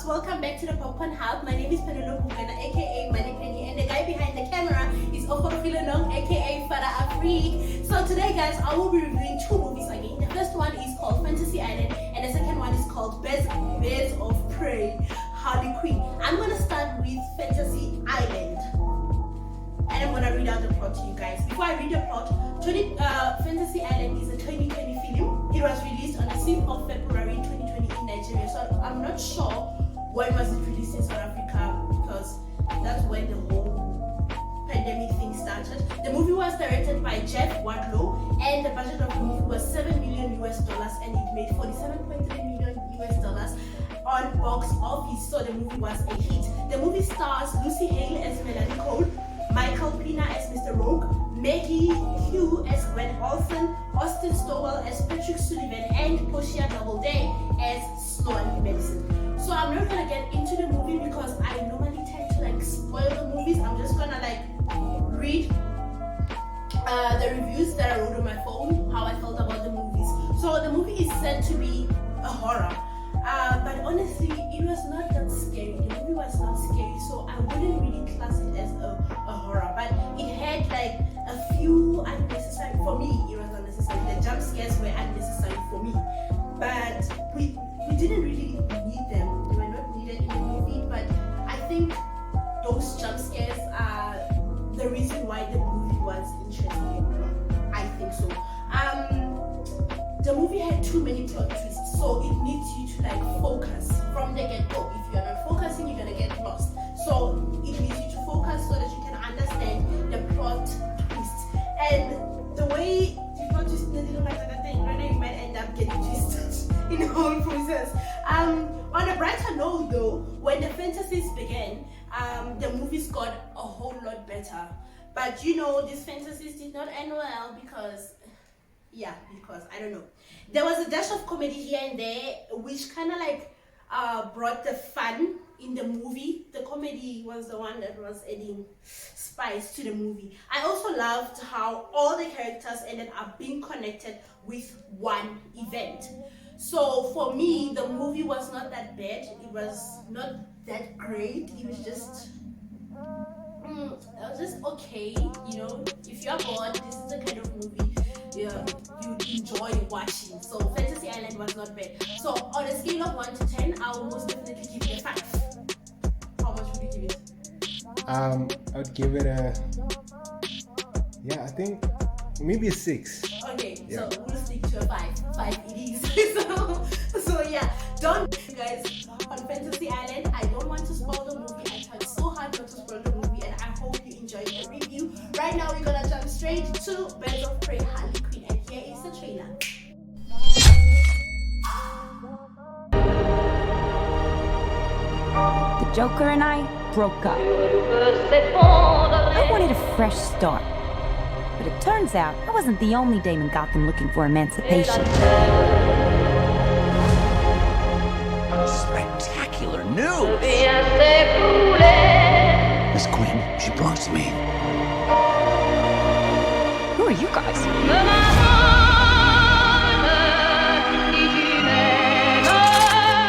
loves, welcome back to the Popcorn Hub. My name is Penelope Mugana, aka Money Penny, and the guy behind the camera is fulfil, aka Fada Afrik. So today guys, I will be reviewing two movies again. The first one is called Fantasy Island and the second one is called Birds of Prey, Harley Quinn. I'm gonna start with Fantasy Island and I'm gonna read out the plot to you guys. Before I read the plot, Fantasy Island is a 2020 film. It was released on the 6th of February 2020 in Nigeria. So I'm not sure when was it released in South Africa because that's when the whole pandemic thing started. The movie was directed by Jeff Wadlow and the budget of the movie was $7 million and it made $47.3 million on box office. So the movie was a hit. The movie stars Lucy Hale as Melanie Cole, Michael Pena as Mr. Rogue, Maggie Hugh as Gwen Olsen, Austin Stowell as Patrick Sullivan, and Portia Doubleday as Sloan Madison. So I'm not gonna get into the movie because I normally tend to spoil the movies. I'm just gonna read the reviews that I wrote on my phone, how I felt about the movies. So the movie is said to be a horror. But honestly, it was not that scary. The movie was not scary, so I wouldn't really class it as a horror. But it had a few unnecessary, for me, it was unnecessary. The jump scares were unnecessary for me. But we didn't really need them. They were not needed in the movie, but I think those jump scares are the reason why the movie was interesting. I think so. The movie had too many plot twists, so it needs you to focus from the get-go. If you're not focusing, you're gonna get lost. So it needs you to focus so that you can understand the plot twists. And the way the plot twist didn't like that thing, you might end up getting twisted in the whole process. On a brighter note though, when the fantasies began, the movies got a whole lot better. But these fantasies did not end well because I don't know. There was a dash of comedy here and there, which kind of brought the fun in the movie. The comedy was the one that was adding spice to the movie. I also loved how all the characters ended up being connected with one event. So for me, the movie was not that bad. It was not that great. It was just okay. If you're bored, this is the kind of movie you enjoy watching. So Fantasy Island was not bad. So on a scale of 1 to 10, I will most definitely give it a 5. How much would you give it? I would give it I think maybe a 6. Okay, yeah. So we'll stick to a 5. 5 it is. so yeah, don't you guys on Fantasy Island. I don't want to spoil the movie. I tried so hard not to spoil the movie, and I hope you enjoyed the review. Right now, we're gonna jump straight to Birds of Prey, Harley Quinn, and here is the trailer. The Joker and I broke up. I wanted a fresh start. But it turns out I wasn't the only dame in Gotham looking for emancipation. Spectacular news! Miss Quinn, she belongs to me. Who are you guys?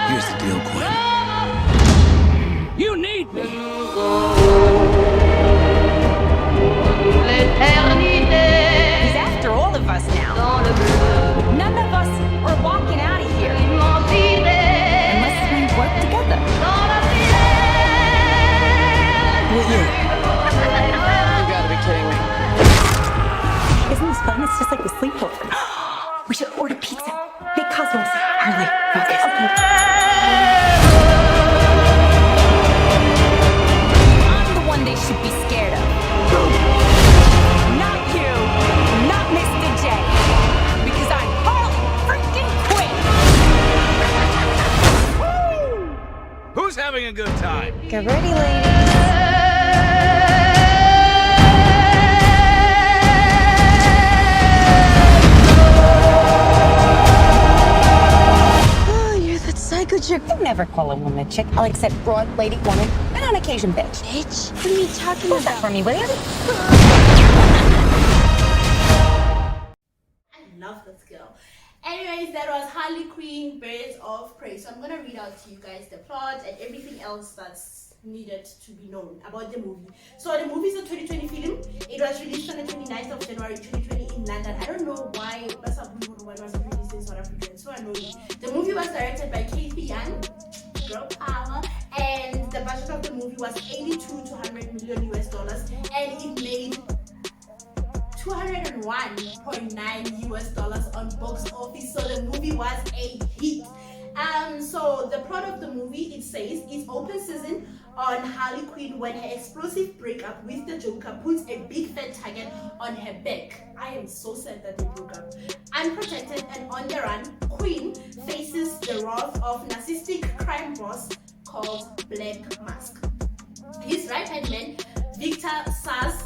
Here's the deal, Quinn. You need me! He's after all of us now. None of us are walking out of here unless we work together. You gotta be kidding me. Isn't this fun? It's just like the sleepover. We should order pizza. Hey, Cosmos. Harley, focus. Okay. I'm the one they should be scared of. Not you. Not Mr. J. Because I'm Harley freaking Quinn. Who's having a good time? Get ready, ladies. Psycho chick. I never call a woman a chick. I'll accept broad, lady, woman, and on occasion, bitch. Bitch? What are you talking about? That for me, will you? I love this girl. Anyways, that was Harley Quinn, Birds of Prey. So I'm gonna read out to you guys the plot and everything else that's needed to be known about the movie. So the movie is a 2020 film. It was released on the 29th of January 2020 in London. I don't know why it was released in South Africa. It's so annoying. The movie was directed by Kathy Young, girl power, and the budget of the movie was 82 to 100 million US dollars, and it made 201.9 US dollars on box office. So the movie was a hit. So the plot of the movie, it says, it opens season on Harley Quinn when her explosive breakup with the Joker puts a big fat target on her back. I am so sad that they broke up. Unprotected and on the run, Quinn faces the wrath of narcissistic crime boss called Black Mask. His right-hand man, Victor Sars,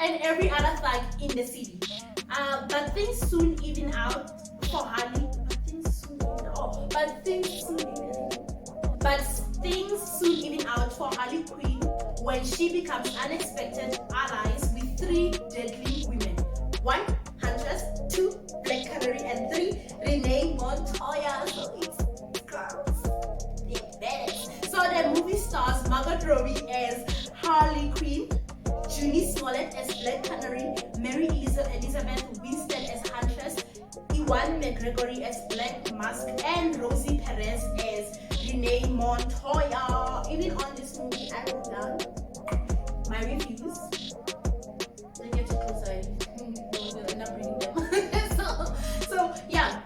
and every other thug in the city. But things soon even out for Harley. But things soon even out for Harley Quinn when she becomes unexpected allies with 3 deadly women. 1, Huntress, 2, Black Canary, and 3, Renee Montoya. So it's girls. They're badass. So the movie stars Margot Robbie as Harley Quinn, Junie Smollett as Black Canary, Mary Elizabeth Winstead as Huntress, Ewan McGregor as Black Mask, and Rosie Perez as Renee Montoya. Even on this movie, I wrote down my reviews. Let me get too close, I will end up reading them. so yeah,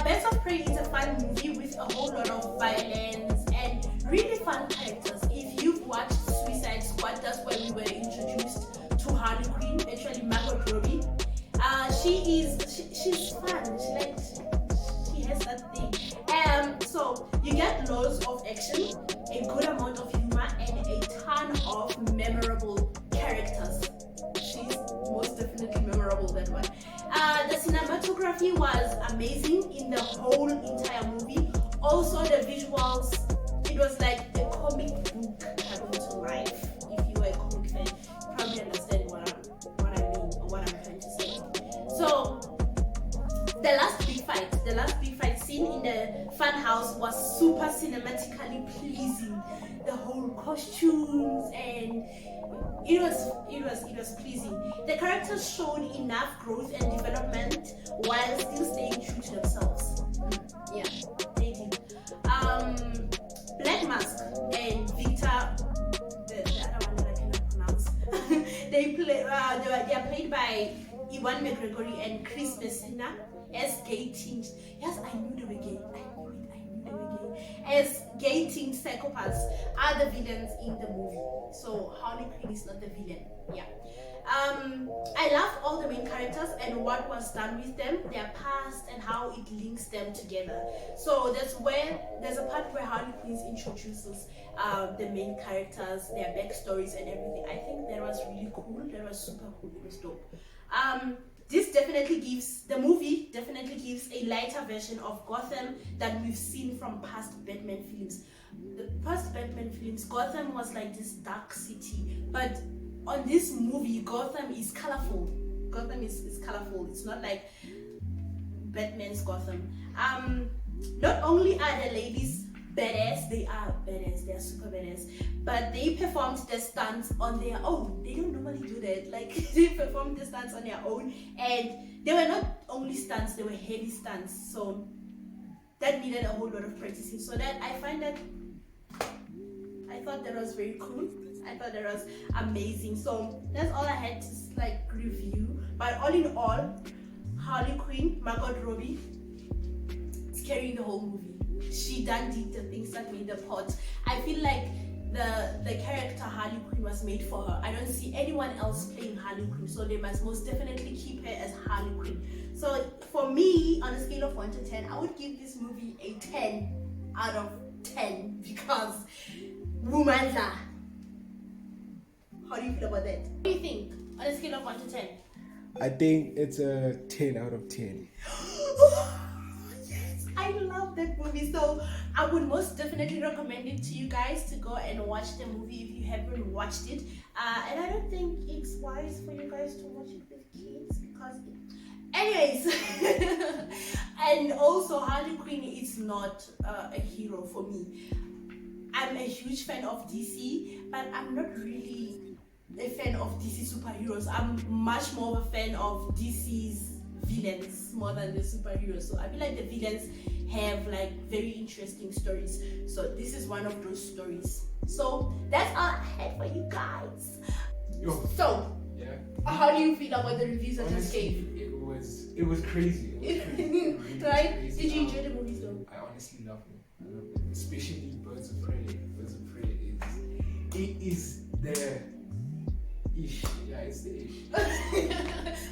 Birds of Prey is a fun movie with a whole lot of violence and really fun characters. If you've watched Suicide Squad, that's where we were introduced to Harley Quinn, actually Margot Robbie. She's fun. She has that thing. So you get loads of action, a good amount of humor, and a ton of memorable characters. She's most definitely memorable, that one. The cinematography was amazing in the whole entire movie. Also the visuals, it was like a comic book coming to life. If you are a comic fan, you probably understand what I mean or what I'm trying to say. So the last big fight scene in the fun house was super cinematically pleasing. The whole costumes, and it was pleasing. The characters showed enough growth and development while still staying true to themselves. Yeah, they did. Black Mask and Victor, the other one that I cannot pronounce, they are played by Ewan McGregor and Chris Messina as gay teens. Yes, I knew they were gay. As gay teen psychopaths are the villains in the movie. So Harley Quinn is not the villain. Yeah. I loved all the main characters and what was done with them, their past, and how it links them together. So there's a part where Harley Quinn introduces the main characters, their backstories and everything. I think that was really cool. That was super cool. It was dope. The movie definitely gives a lighter version of Gotham that we've seen from past Batman films. The past Batman films, Gotham was like this dark city, but on this movie, Gotham is colorful. Gotham is colorful. It's not like Batman's Gotham. Not only are the ladies badass, they are super badass, but they performed the stunts on their own. They don't normally do that. Like, they performed the stunts on their own, and they were not only stunts, they were heavy stunts, so that needed a whole lot of practicing. So that I thought that was very cool. I thought that was amazing. So that's all I had to like review. But all in all, Harley Quinn, Margot Robbie, is carrying the whole movie. She done did the things that made the plot. I feel like the character Harley Quinn was made for her. I don't see anyone else playing Harley Quinn, so they must most definitely keep her as Harley Quinn. So for me, on a scale of 1 to 10, I would give this movie a 10 out of 10 because womanza. How do you feel about that? What do you think on a scale of 1 to 10? I think it's a 10 out of 10. Yes, I love that movie. So I would most definitely recommend it to you guys to go and watch the movie if you haven't watched it. And I don't think it's wise for you guys to watch it with kids because anyways. And also Harley Quinn is not a hero for me. I'm a huge fan of DC, but I'm not really a fan of DC superheroes. I'm much more of a fan of DC's villains more than the superheroes. So I feel like the villains have like very interesting stories. So this is one of those stories. So that's all I had for you guys. Yo. So Yeah. how do you feel about the reviews I just gave? It was crazy. It was crazy. Right? Crazy. Did you enjoy the movies though? I honestly love it. I love it. Especially Birds of Prey. Birds of Prey is the ish. Yeah, it's the ish.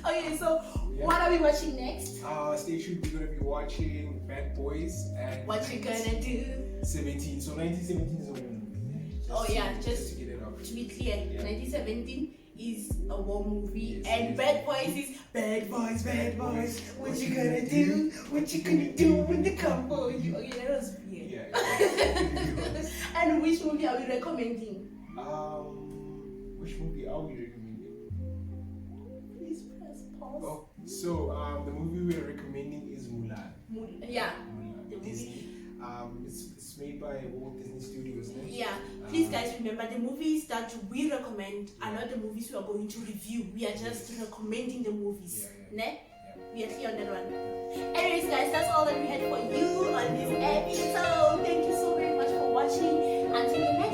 Okay, so what are we watching next? Stay tuned. We're gonna be watching Bad Boys and What you gonna do? 17. So 1917 is a war movie. Oh yeah, just to get it off. to be clear, Yeah. 1917 is a war movie, Yes, and yes. Bad Boys is Bad Boys, Bad Boys. What you gonna do? What you gonna do when they come for you? Okay, that was weird. Yeah. And which movie are we recommending? Which movie are we recommending? Please press pause. Oh, so the movie we're recommending is Mulan. Yeah, Mulan. the movie. Disney. It's made by Walt Disney Studios, isn't it? Yeah, please guys remember the movies that we recommend are not the movies we are going to review. We are just recommending the movies. Ne? We are clear on that one. Anyways guys, that's all that we had for you on this episode. Thank you so very much for watching. Until the next